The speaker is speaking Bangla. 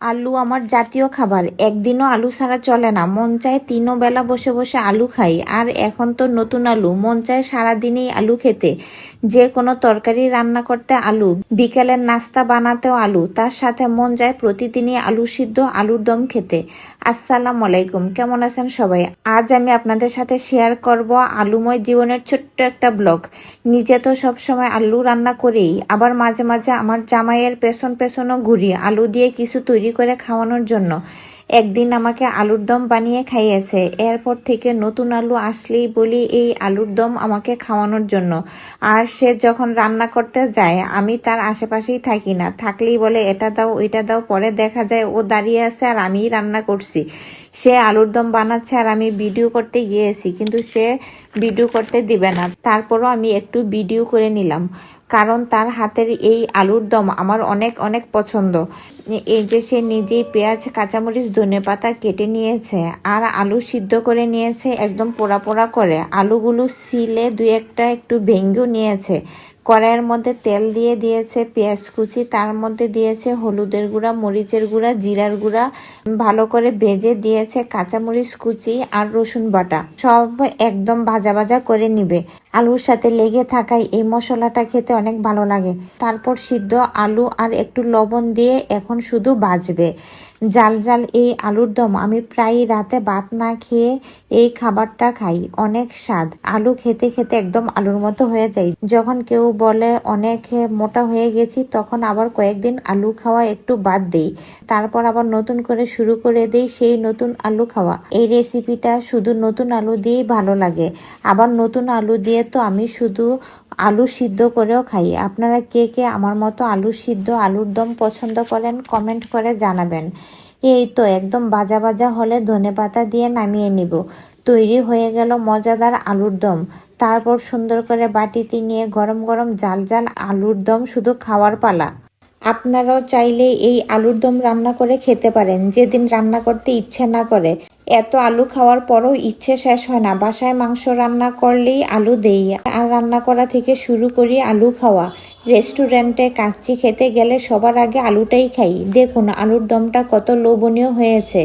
আলু আমার জাতীয় খাবার। একদিনও আলু ছাড়া চলে না। মন চায় তিনও বেলা বসে বসে আলু খাই। আর এখন তো নতুন আলু, মন চায় সারাদিনই আলু খেতে। যে কোনো তরকারি রান্না করতে আলু, বিকেলের নাস্তা বানাতেও আলু, তার সাথে মন যায় প্রতিদিনই আলু সিদ্ধ, আলুর দম খেতে। আসসালামু আলাইকুম, কেমন আছেন সবাই? আজ আমি আপনাদের সাথে শেয়ার করব আলুময় জীবনের ছোট্ট একটা ব্লগ। নিজে তো সবসময় আলু রান্না করেই, আবার মাঝে মাঝে আমার জামাইয়ের পেছন পেছনও ঘুরি আলু দিয়ে কিছু তৈরি করে খাওয়ানোর জন্য। একদিন আমাকে আলুর দম বানিয়ে খাইয়েছে। এরপর থেকে নতুন আলু আসলেই বলি এই আলুর দম আমাকে খাওয়ানোর জন্য। আর সে যখন রান্না করতে যায় আমি তার আশেপাশেই থাকি না, থাকলেই বলে এটা দাও ওইটা দাও। পরে দেখা যায় ও দাঁড়িয়ে আছে আর আমিই রান্না করছি। সে আলুর দম বানাচ্ছে আর আমি ভিডিও করতে গিয়েছি, কিন্তু সে ভিডিও করতে দিবে না। তারপরও আমি একটু ভিডিও করে নিলাম, কারণ তার হাতের এই আলুর দম আমার অনেক অনেক পছন্দ। এই যে সে নিজেই পেঁয়াজ, কাঁচামরিচ, ধনেপাতা কেটে নিয়েছে আর আলু সিদ্ধ করে নিয়েছে একদম পোড়া পোড়া করে। আলুগুলো সিলে দুই একটা একটু ভেঙেও নিয়েছে। কড়াইয়ের মধ্যে তেল দিয়ে দিয়েছে পেঁয়াজ কুচি, তার মধ্যে দিয়েছে হলুদের গুঁড়া, মরিচের গুঁড়া, জিরার গুঁড়া, ভালো করে ভেজে দিয়েছে কাঁচামরিচ কুচি আর রসুন বাটা। সব একদম ভাজা ভাজা করে নিবে। আলুর সাথে লেগে থাকায় এই মশলাটা খেতে অনেক ভালো লাগে। তারপর সিদ্ধ আলু আর একটু লবণ দিয়ে এখন শুধু ভাজবে। জাল জাল এই আলুর দম আমি প্রায় রাতে ভাত না খেয়ে এই খাবারটা খাই। অনেক স্বাদ। আলু খেতে খেতে একদম আলুর মতো হয়ে যায়। যখন কেউ বলে অনেক মোটা হয়ে গেছি, তখন আবার কয়েকদিন আলু খাওয়া একটু বাদ দেই, তারপর আবার নতুন করে শুরু করে দেই সেই নতুন আলু খাওয়া। এই রেসিপিটা শুধু নতুন আলু দিয়েই ভালো লাগে। আবার নতুন আলু দিয়ে তো আমি শুধু আলু সিদ্ধ করেও খাই। আপনারা কে কে আমার মতো আলু সিদ্ধ, আলুর দম পছন্দ করেন কমেন্ট করে জানাবেন। এই তো একদম ভাজা ভাজা হলে ধনেপাতা দিয়ে নামিয়ে নিব। তৈরি হয়ে গেল মজাদার আলুর দম। তারপর সুন্দর করে বাটিতে নিয়ে গরম গরম জাল জাল আলুর দম শুধু খাওয়ার পালা। আপনারাও চাইলে এই আলুর দম রান্না করে খেতে পারেন যেদিন রান্না করতে ইচ্ছে না করে। এত আলু খাওয়ার পরও ইচ্ছে শেষ হয় না। বাসায় মাংস রান্না করলেই আলু দেই, আর রান্না করা থেকে শুরু করি আলু খাওয়া। রেস্টুরেন্টে কাচ্চি খেতে গেলে সবার আগে আলুটাই খাই। দেখুন আলুর দমটা কত লোভনীয় হয়েছে।